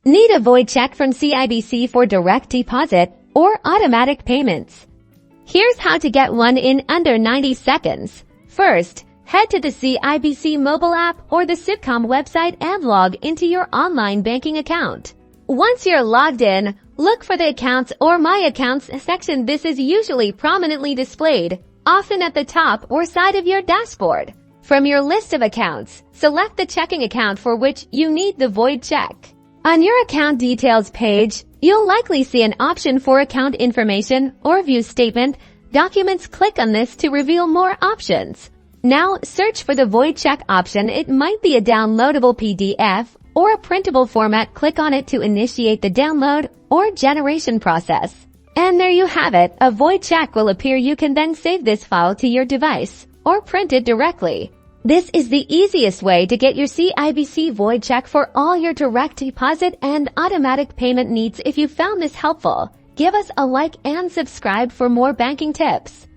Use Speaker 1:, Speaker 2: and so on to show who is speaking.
Speaker 1: Need a void check from CIBC for direct deposit or automatic payments? Here's how to get one in under 90 seconds. First, head to the CIBC mobile app or the Sitcom website and log into your online banking account. Once you're logged in, look for the Accounts or My Accounts section. This is usually prominently displayed, often at the top or side of your dashboard. From your list of accounts, select the checking account for which you need the void check. On your account details page, you'll likely see an option for account information or view statement documents. Click on this to reveal more options. Now search for the void check option. It might be a downloadable PDF or a printable format. Click on it to initiate the download or generation process. And there you have it. A void check will appear. You can then save this file to your device or print it directly. This is the easiest way to get your CIBC void check for all your direct deposit and automatic payment needs. If you found this helpful, give us a like and subscribe for more banking tips.